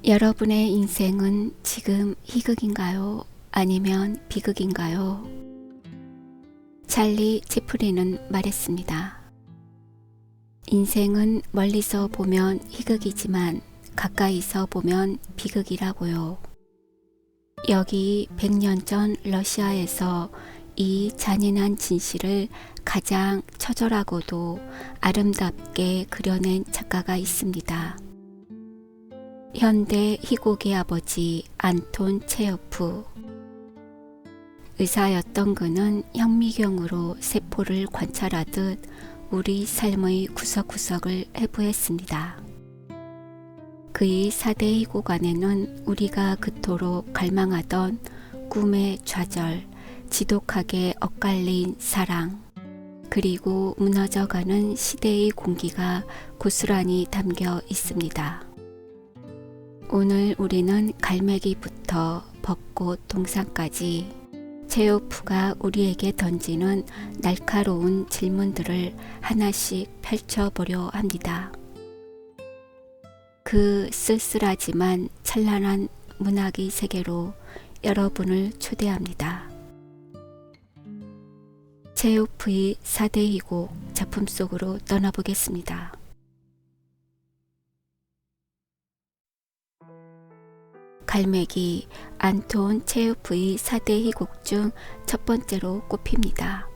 여러분의 인생은 지금 희극인가요? 아니면 비극인가요? 찰리 채플린은 말했습니다. 인생은 멀리서 보면 희극이지만 가까이서 보면 비극이라고요. 여기 100년 전 러시아에서 이 잔인한 진실을 가장 처절하고도 아름답게 그려낸 작가가 있습니다. 현대 희곡의 아버지 안톤 체호프. 의사였던 그는 현미경으로 세포를 관찰하듯 우리 삶의 구석구석을 해부했습니다. 그의 4대 희곡 안에는 우리가 그토록 갈망하던 꿈의 좌절, 지독하게 엇갈린 사랑, 그리고 무너져가는 시대의 공기가 고스란히 담겨 있습니다. 오늘 우리는 갈매기부터 벚꽃 동상까지 체호프가 우리에게 던지는 날카로운 질문들을 하나씩 펼쳐보려 합니다. 그 쓸쓸하지만 찬란한 문학의 세계로 여러분을 초대합니다. 체호프의 4대 희곡 작품 속으로 떠나보겠습니다. 갈매기, 안톤 체호프의 4대 희곡 중 첫 번째로 꼽힙니다.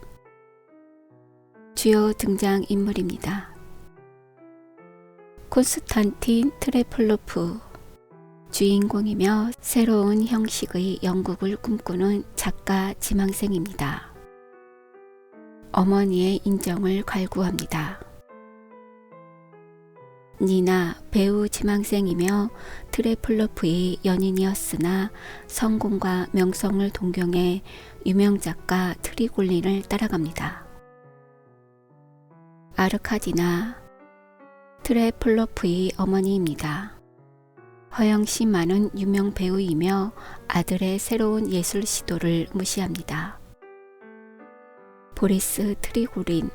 주요 등장인물입니다. 콘스탄틴 트레플로프, 주인공이며 새로운 형식의 영국을 꿈꾸는 작가 지망생입니다. 어머니의 인정을 갈구합니다. 니나, 배우 지망생이며 트레플로프의 연인이었으나 성공과 명성을 동경해 유명 작가 트리골린을 따라갑니다. 아르카디나, 트레플로프의 어머니입니다. 허영심 많은 유명 배우이며 아들의 새로운 예술 시도를 무시합니다. 보리스 트리골린,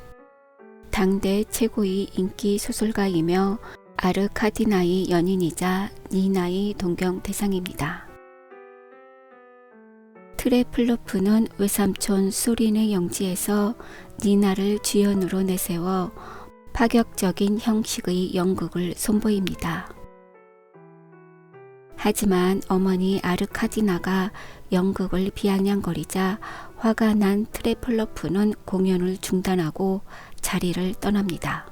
당대 최고의 인기 소설가이며 아르카디나의 연인이자 니나의 동경 대상입니다. 트레플로프는 외삼촌 소린의 영지에서 니나를 주연으로 내세워 파격적인 형식의 연극을 선보입니다. 하지만 어머니 아르카디나가 연극을 비아냥거리자 화가 난 트레플로프는 공연을 중단하고 자리를 떠납니다.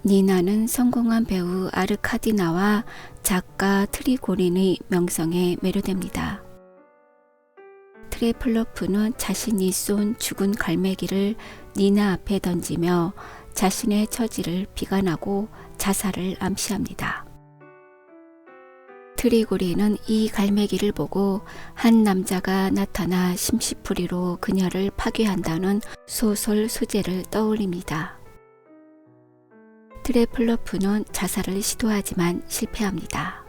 니나는 성공한 배우 아르카디나와 작가 트리고린의 명성에 매료됩니다. 트레플로프는 자신이 쏜 죽은 갈매기를 니나 앞에 던지며 자신의 처지를 비관하고 자살을 암시합니다. 트리고린은 이 갈매기를 보고 한 남자가 나타나 심시풀이로 그녀를 파괴한다는 소설 소재를 떠올립니다. 트레플로프는 자살을 시도하지만 실패합니다.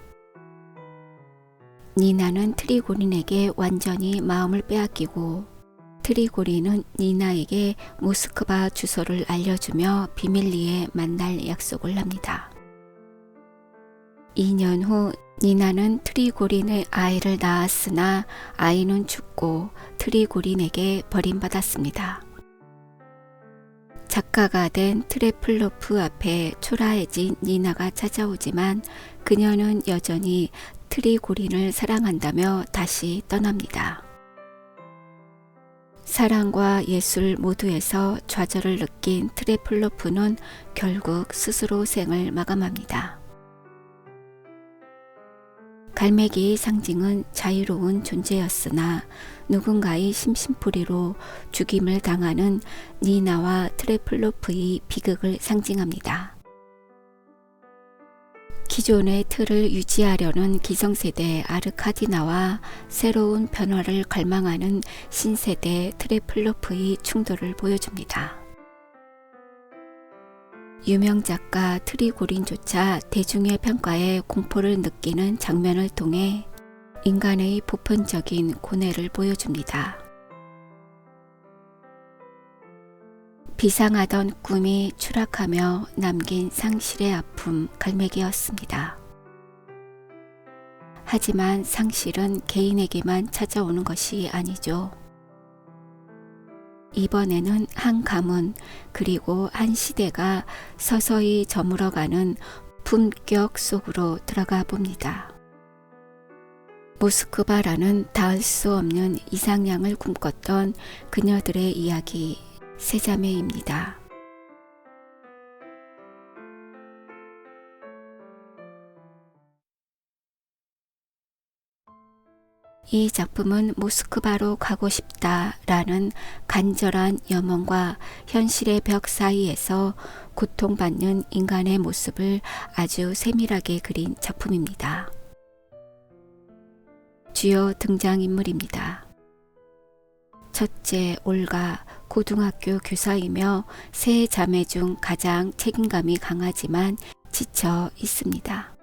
니나는 트리고린에게 완전히 마음을 빼앗기고 트리고린은 니나에게 모스크바 주소를 알려주며 비밀리에 만날 약속을 합니다. 2년 후 니나는 트리고린의 아이를 낳았으나 아이는 죽고 트리고린에게 버림받았습니다. 작가가 된 트레플로프 앞에 초라해진 니나가 찾아오지만 그녀는 여전히 트리고린을 사랑한다며 다시 떠납니다. 사랑과 예술 모두에서 좌절을 느낀 트레플로프는 결국 스스로 생을 마감합니다. 갈매기의 상징은 자유로운 존재였으나 누군가의 심심풀이로 죽임을 당하는 니나와 트레플로프의 비극을 상징합니다. 기존의 틀을 유지하려는 기성세대 아르카디나와 새로운 변화를 갈망하는 신세대 트레플로프의 충돌을 보여줍니다. 유명 작가 트리고린조차 대중의 평가에 공포를 느끼는 장면을 통해 인간의 보편적인 고뇌를 보여줍니다. 비상하던 꿈이 추락하며 남긴 상실의 아픔 갈매기였습니다. 하지만 상실은 개인에게만 찾아오는 것이 아니죠. 이번에는 한 가문 그리고 한 시대가 서서히 저물어가는 품격 속으로 들어가 봅니다. 모스크바라는 닿을 수 없는 이상향을 꿈꿨던 그녀들의 이야기 세자매입니다. 이 작품은 모스크바로 가고 싶다라는 간절한 염원과 현실의 벽 사이에서 고통받는 인간의 모습을 아주 세밀하게 그린 작품입니다. 주요 등장인물입니다. 첫째, 올가, 고등학교 교사이며 세 자매 중 가장 책임감이 강하지만 지쳐 있습니다.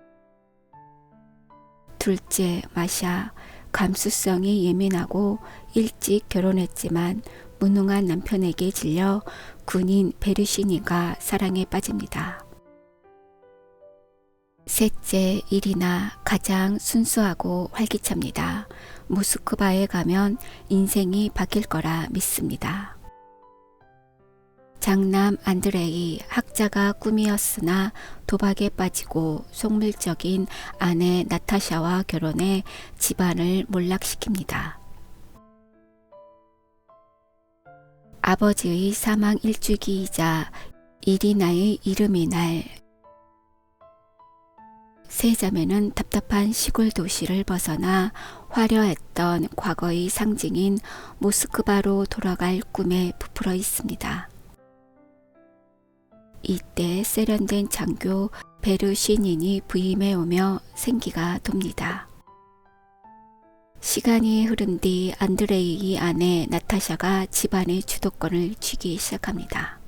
둘째, 마샤, 감수성이 예민하고 일찍 결혼했지만 무능한 남편에게 질려 군인 베르시니가 사랑에 빠집니다. 셋째, 이리나, 가장 순수하고 활기찹니다. 모스크바에 가면 인생이 바뀔 거라 믿습니다. 장남 안드레이, 학자가 꿈이었으나 도박에 빠지고 속물적인 아내 나타샤와 결혼해 집안을 몰락시킵니다. 아버지의 사망 일주기이자 이리나의 이름이 날 세 자매는 답답한 시골 도시를 벗어나 화려했던 과거의 상징인 모스크바로 돌아갈 꿈에 부풀어 있습니다. 이때 세련된 장교 베르시닌이 부임해 오며 생기가 돕니다. 시간이 흐른 뒤 안드레이의 아내 나타샤가 집안의 주도권을 쥐기 시작합니다.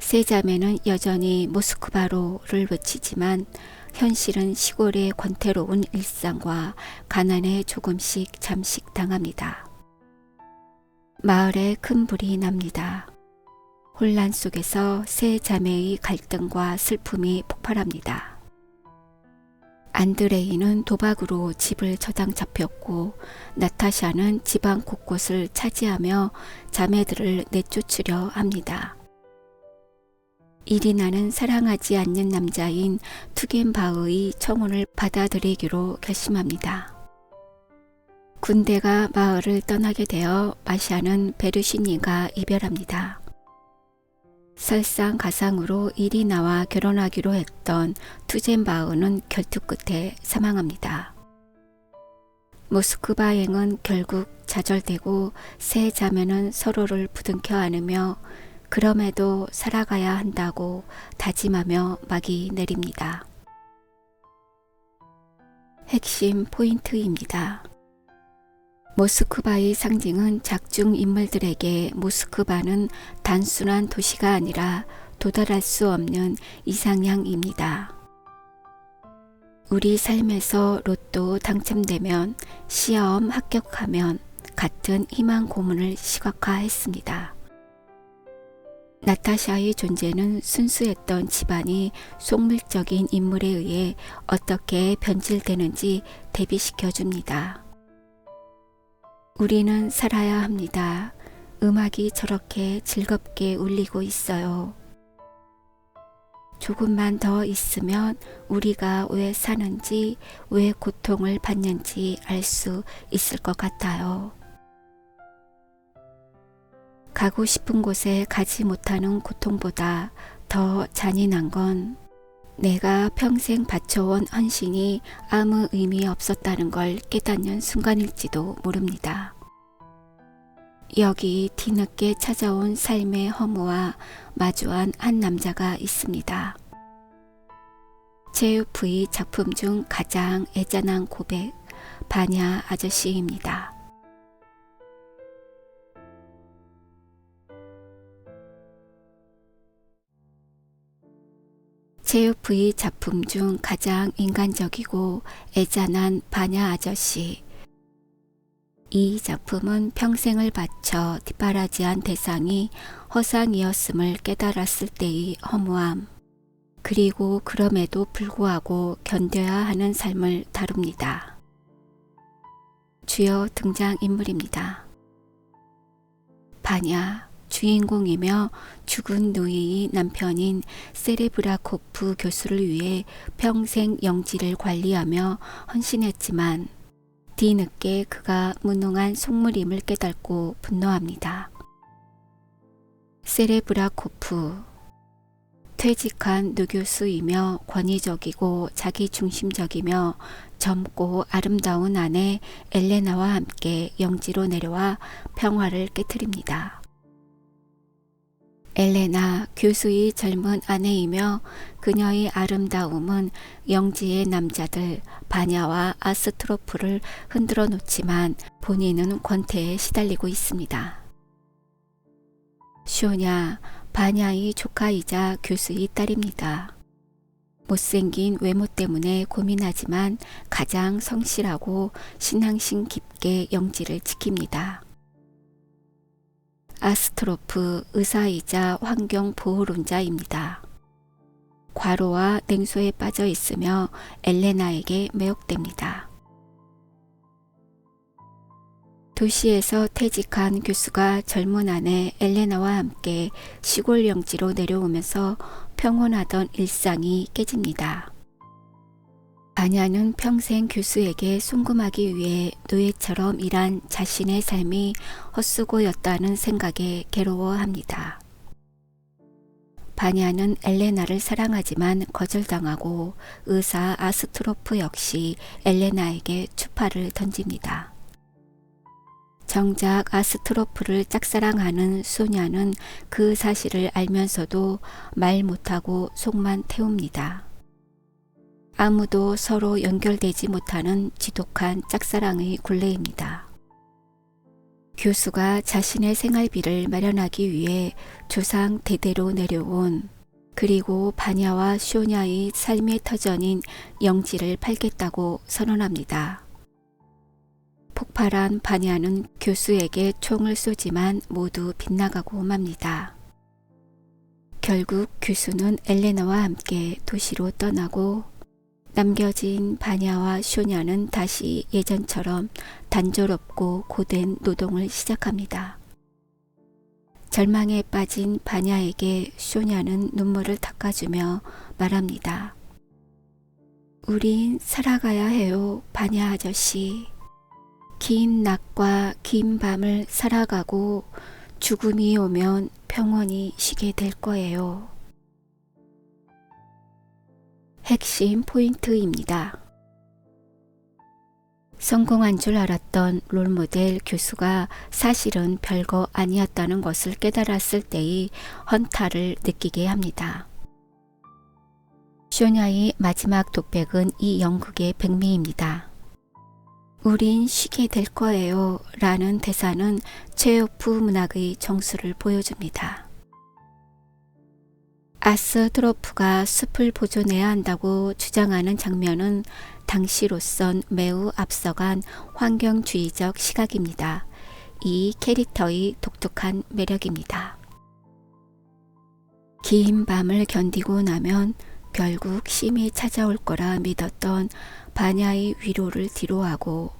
세 자매는 여전히 모스크바로를 외치지만 현실은 시골의 권태로운 일상과 가난에 조금씩 잠식당합니다. 마을에 큰 불이 납니다. 혼란 속에서 세 자매의 갈등과 슬픔이 폭발합니다. 안드레이는 도박으로 집을 저당 잡혔고 나타샤는 집안 곳곳을 차지하며 자매들을 내쫓으려 합니다. 이리나는 사랑하지 않는 남자인 투겐바의 청혼을 받아들이기로 결심합니다. 군대가 마을을 떠나게 되어 마샤는 베르시니가 이별합니다. 설상가상으로 이리나와 결혼하기로 했던 투젠바흐는 결투 끝에 사망합니다. 모스크바행은 결국 좌절되고 세 자매는 서로를 부둥켜 안으며 그럼에도 살아가야 한다고 다짐하며 막이 내립니다. 핵심 포인트입니다. 모스크바의 상징은 작중 인물들에게 모스크바는 단순한 도시가 아니라 도달할 수 없는 이상향입니다. 우리 삶에서 로또 당첨되면, 시험 합격하면 같은 희망 고문을 시각화했습니다. 나타샤의 존재는 순수했던 집안이 속물적인 인물에 의해 어떻게 변질되는지 대비시켜줍니다. 우리는 살아야 합니다. 음악이 저렇게 즐겁게 울리고 있어요. 조금만 더 있으면 우리가 왜 사는지, 왜 고통을 받는지 알 수 있을 것 같아요. 가고 싶은 곳에 가지 못하는 고통보다 더 잔인한 건 내가 평생 바쳐온 헌신이 아무 의미 없었다는 걸 깨닫는 순간일지도 모릅니다. 여기 뒤늦게 찾아온 삶의 허무와 마주한 한 남자가 있습니다. 체우프의 작품 중 가장 애잔한 고백, 바냐 아저씨입니다. 체우프의 작품 중 가장 인간적이고 애잔한 바냐 아저씨. 이 작품은 평생을 바쳐 뒷바라지한 대상이 허상이었음을 깨달았을 때의 허무함, 그리고 그럼에도 불구하고 견뎌야 하는 삶을 다룹니다. 주요 등장인물입니다. 바냐, 주인공이며 죽은 누이의 남편인 세레브라코프 교수를 위해 평생 영지를 관리하며 헌신했지만 뒤늦게 그가 무능한 속물임을 깨닫고 분노합니다. 세레브라코프, 퇴직한 누교수이며 권위적이고 자기중심적이며 젊고 아름다운 아내 엘레나와 함께 영지로 내려와 평화를 깨트립니다. 엘레나, 교수의 젊은 아내이며 그녀의 아름다움은 영지의 남자들 바냐와 아스트로프를 흔들어 놓지만 본인은 권태에 시달리고 있습니다. 쇼냐, 바냐의 조카이자 교수의 딸입니다. 못생긴 외모 때문에 고민하지만 가장 성실하고 신앙심 깊게 영지를 지킵니다. 아스트로프, 의사이자 환경보호론자입니다. 과로와 냉소에 빠져 있으며 엘레나에게 매혹됩니다. 도시에서 퇴직한 교수가 젊은 아내 엘레나와 함께 시골 영지로 내려오면서 평온하던 일상이 깨집니다. 바냐는 평생 교수에게 순금하기 위해 노예처럼 일한 자신의 삶이 헛수고였다는 생각에 괴로워합니다. 바냐는 엘레나를 사랑하지만 거절당하고 의사 아스트로프 역시 엘레나에게 추파를 던집니다. 정작 아스트로프를 짝사랑하는 소냐는 그 사실을 알면서도 말 못하고 속만 태웁니다. 아무도 서로 연결되지 못하는 지독한 짝사랑의 굴레입니다. 교수가 자신의 생활비를 마련하기 위해 조상 대대로 내려온 그리고 바냐와 쇼냐의 삶의 터전인 영지를 팔겠다고 선언합니다. 폭발한 바냐는 교수에게 총을 쏘지만 모두 빗나가고 맙니다. 결국 교수는 엘레나와 함께 도시로 떠나고 남겨진 바냐와 쇼냐는 다시 예전처럼 단조롭고 고된 노동을 시작합니다. 절망에 빠진 바냐에게 쇼냐는 눈물을 닦아주며 말합니다. 우린 살아가야 해요, 바냐 아저씨. 긴 낮과 긴 밤을 살아가고 죽음이 오면 평온히 쉬게 될 거예요. 핵심 포인트입니다. 성공한 줄 알았던 롤모델 교수가 사실은 별거 아니었다는 것을 깨달았을 때의 헌탈을 느끼게 합니다. 쇼냐의 마지막 독백은 이 연극의 백미입니다. 우린 쉬게 될 거예요 라는 대사는 체호프 문학의 정수를 보여줍니다. 아스트로프가 숲을 보존해야 한다고 주장하는 장면은 당시로선 매우 앞서간 환경주의적 시각입니다. 이 캐릭터의 독특한 매력입니다. 긴 밤을 견디고 나면 결국 쉼이 찾아올 거라 믿었던 바냐의 위로를 뒤로하고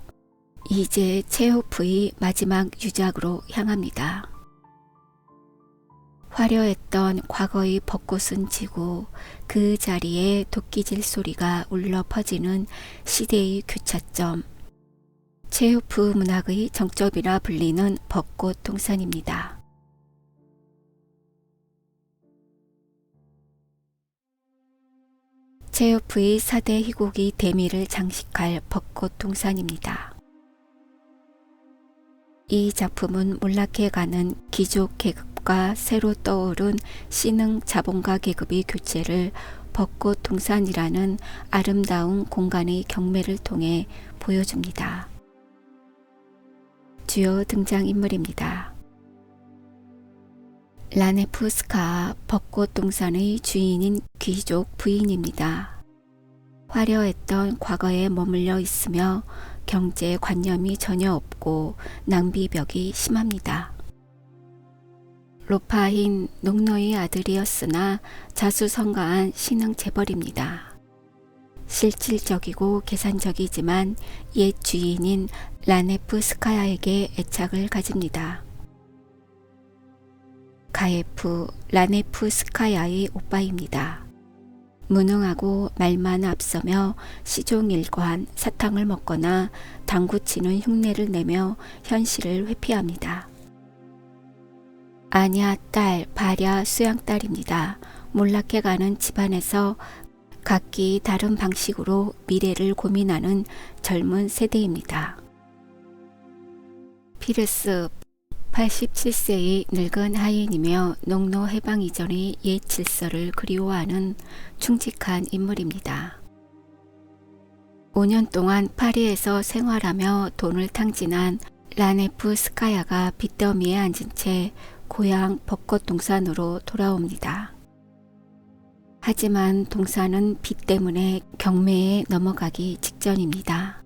이제 체호프의 마지막 유작으로 향합니다. 화려했던 과거의 벚꽃은 지고 그 자리에 도끼질 소리가 울려 퍼지는 시대의 교차점, 체호프 문학의 정점이라 불리는 벚꽃 동산입니다. 체호프의 4대 희곡이 대미를 장식할 벚꽃 동산입니다. 이 작품은 몰락해가는 귀족 계급과 새로 떠오른 신흥 자본가 계급의 교체를 벚꽃 동산이라는 아름다운 공간의 경매를 통해 보여줍니다. 주요 등장인물입니다. 라네프스카, 벚꽃 동산의 주인인 귀족 부인입니다. 화려했던 과거에 머물러 있으며 경제관념이 전혀 없고 낭비벽이 심합니다. 로파인 농노의 아들이었으나 자수성가한 신흥 재벌입니다. 실질적이고 계산적이지만 옛 주인인 라네프스카야에게 애착을 가집니다. 가예프 라네프스카야의 오빠입니다. 무능하고 말만 앞서며 시종일관 사탕을 먹거나 당구치는 흉내를 내며 현실을 회피합니다. 아냐 딸, 발야 수양딸입니다. 몰락해가는 집안에서 각기 다른 방식으로 미래를 고민하는 젊은 세대입니다. 피르스 87세의 늙은 하인이며 농노 해방 이전의 옛 질서를 그리워하는 충직한 인물입니다. 5년 동안 파리에서 생활하며 돈을 탕진한 라네프스카야가 빚더미에 앉은 채 고향 벚꽃 동산으로 돌아옵니다. 하지만 동산은 빚 때문에 경매에 넘어가기 직전입니다.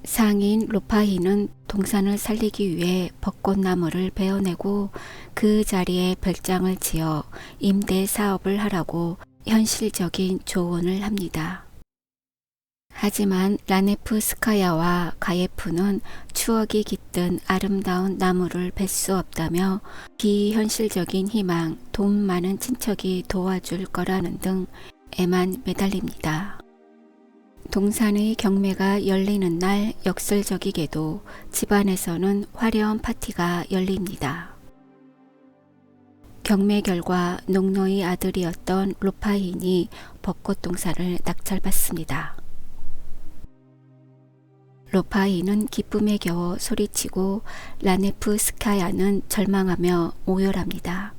상인 로파히는 동산을 살리기 위해 벚꽃나무를 베어내고 그 자리에 별장을 지어 임대 사업을 하라고 현실적인 조언을 합니다. 하지만 라네프스카야와 가예프는 추억이 깃든 아름다운 나무를 벨 수 없다며 비현실적인 희망, 돈 많은 친척이 도와줄 거라는 등 애만 매달립니다. 동산의 경매가 열리는 날 역설적이게도 집안에서는 화려한 파티가 열립니다. 경매 결과 농노의 아들이었던 로파인이 벚꽃 동산을 낙찰받습니다. 로파인은 기쁨에 겨워 소리치고 라네프스카야는 절망하며 오열합니다.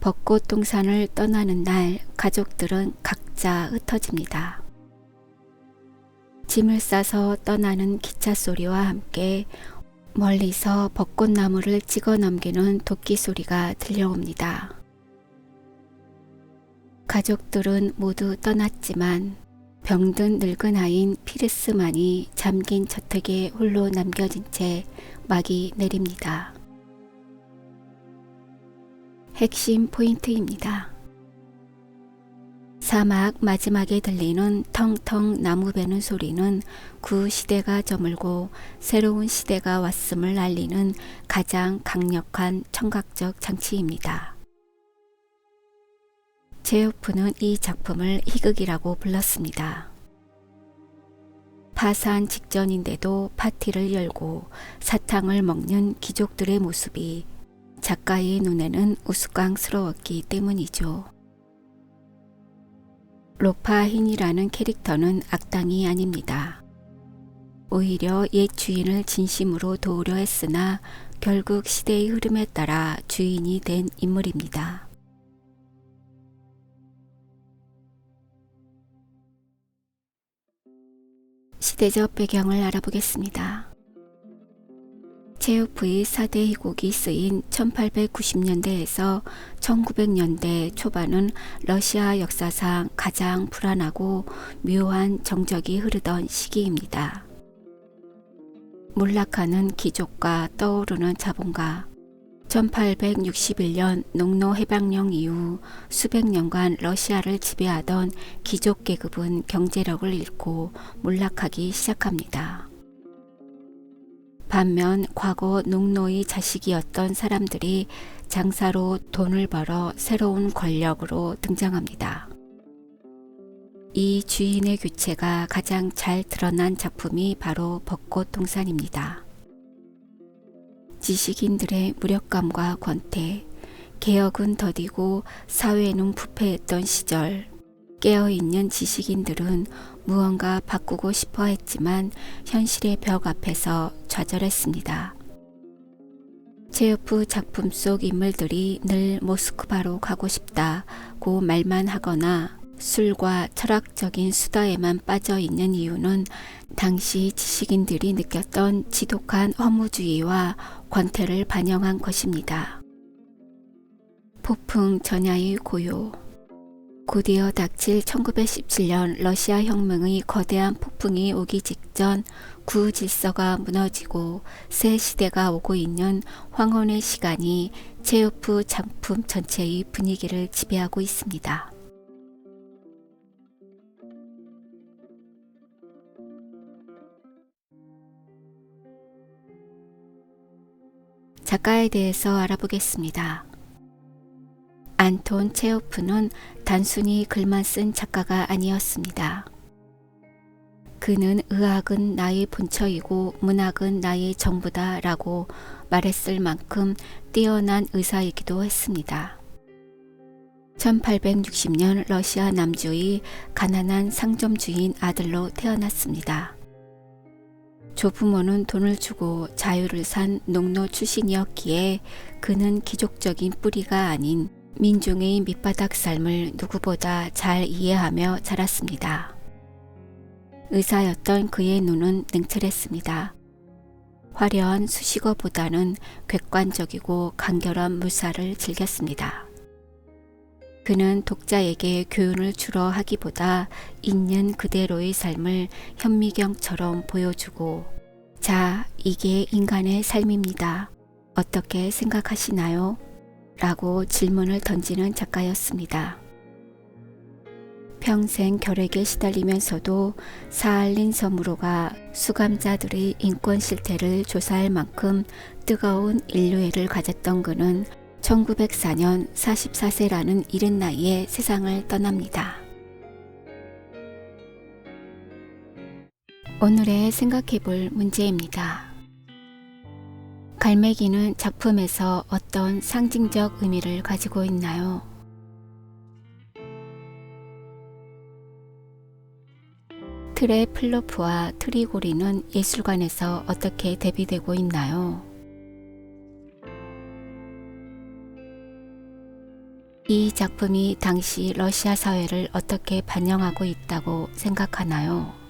벚꽃 동산을 떠나는 날 가족들은 각자 흩어집니다. 짐을 싸서 떠나는 기차 소리와 함께 멀리서 벚꽃나무를 찍어 넘기는 도끼 소리가 들려옵니다. 가족들은 모두 떠났지만 병든 늙은 아이인 피르스만이 잠긴 저택에 홀로 남겨진 채 막이 내립니다. 핵심 포인트입니다. 사막 마지막에 들리는 텅텅 나무 베는 소리는 구시대가 저물고 새로운 시대가 왔음을 알리는 가장 강력한 청각적 장치입니다. 체호프는 이 작품을 희극이라고 불렀습니다. 파산 직전인데도 파티를 열고 사탕을 먹는 귀족들의 모습이 작가의 눈에는 우스꽝스러웠기 때문이죠. 로파힌이라는 캐릭터는 악당이 아닙니다. 오히려 옛 주인을 진심으로 도우려 했으나 결국 시대의 흐름에 따라 주인이 된 인물입니다. 시대적 배경을 알아보겠습니다. 체호프의 4대 희곡이 쓰인 1890년대에서 1900년대 초반은 러시아 역사상 가장 불안하고 묘한 정적이 흐르던 시기입니다. 몰락하는 귀족과 떠오르는 자본가, 1861년 농노 해방령 이후 수백 년간 러시아를 지배하던 귀족 계급은 경제력을 잃고 몰락하기 시작합니다. 반면 과거 농노의 자식이었던 사람들이 장사로 돈을 벌어 새로운 권력으로 등장합니다. 이 주인의 교체가 가장 잘 드러난 작품이 바로 벚꽃 동산입니다. 지식인들의 무력감과 권태, 개혁은 더디고 사회는 부패했던 시절, 깨어있는 지식인들은 무언가 바꾸고 싶어 했지만 현실의 벽 앞에서 좌절했습니다. 체호프 작품 속 인물들이 늘 모스크바로 가고 싶다고 말만 하거나 술과 철학적인 수다에만 빠져 있는 이유는 당시 지식인들이 느꼈던 지독한 허무주의와 권태를 반영한 것입니다. 폭풍 전야의 고요, 곧이어 닥칠 1917년 러시아 혁명의 거대한 폭풍이 오기 직전 구질서가 무너지고 새 시대가 오고 있는 황혼의 시간이 체오프 작품 전체의 분위기를 지배하고 있습니다. 작가에 대해서 알아보겠습니다. 안톤 체오프는 단순히 글만 쓴 작가가 아니었습니다. 그는 의학은 나의 본처이고 문학은 나의 전부다 라고 말했을 만큼 뛰어난 의사이기도 했습니다. 1860년 러시아 남주의 가난한 상점주인 아들로 태어났습니다. 조부모는 돈을 주고 자유를 산 농노 출신이었기에 그는 기족적인 뿌리가 아닌 민중의 밑바닥 삶을 누구보다 잘 이해하며 자랐습니다. 의사였던 그의 눈은 냉철했습니다. 화려한 수식어보다는 객관적이고 간결한 묘사를 즐겼습니다. 그는 독자에게 교훈을 주려 하기보다 있는 그대로의 삶을 현미경처럼 보여주고 자, 이게 인간의 삶입니다. 어떻게 생각하시나요? 라고 질문을 던지는 작가였습니다. 평생 결핵에 시달리면서도 사할린 섬으로가 수감자들의 인권 실태를 조사할 만큼 뜨거운 인류애를 가졌던 그는 1904년 44세라는 이른 나이에 세상을 떠납니다. 오늘의 생각해볼 문제입니다. 갈매기는 작품에서 어떤 상징적 의미를 가지고 있나요? 트레플로프와 트리고리는 예술관에서 어떻게 대비되고 있나요? 이 작품이 당시 러시아 사회를 어떻게 반영하고 있다고 생각하나요?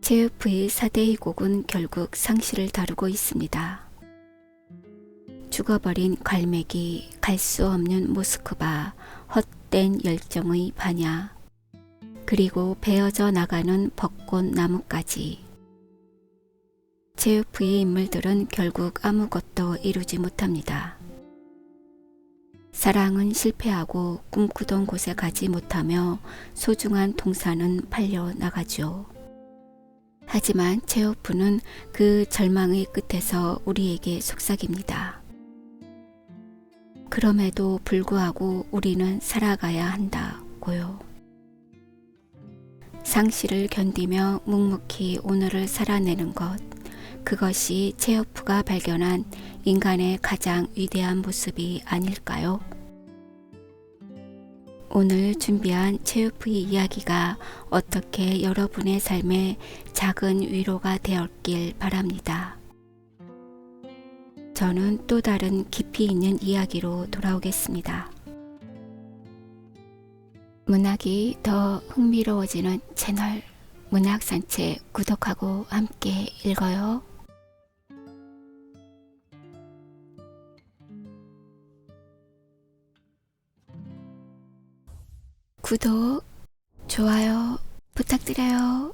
체오프의 4대 희곡은 결국 상실을 다루고 있습니다. 죽어버린 갈매기, 갈 수 없는 모스크바, 헛된 열정의 반야, 그리고 베어져 나가는 벚꽃 나무까지. 체오프의 인물들은 결국 아무것도 이루지 못합니다. 사랑은 실패하고 꿈꾸던 곳에 가지 못하며 소중한 동산은 팔려 나가죠. 하지만 체오프는 그 절망의 끝에서 우리에게 속삭입니다. 그럼에도 불구하고 우리는 살아가야 한다고요. 상실을 견디며 묵묵히 오늘을 살아내는 것, 그것이 체오프가 발견한 인간의 가장 위대한 모습이 아닐까요? 오늘 준비한 체오프의 이야기가 어떻게 여러분의 삶에 작은 위로가 되었길 바랍니다. 저는 또 다른 깊이 있는 이야기로 돌아오겠습니다. 문학이 더 흥미로워지는 채널 문학산책 구독하고 함께 읽어요. 구독, 좋아요 부탁드려요.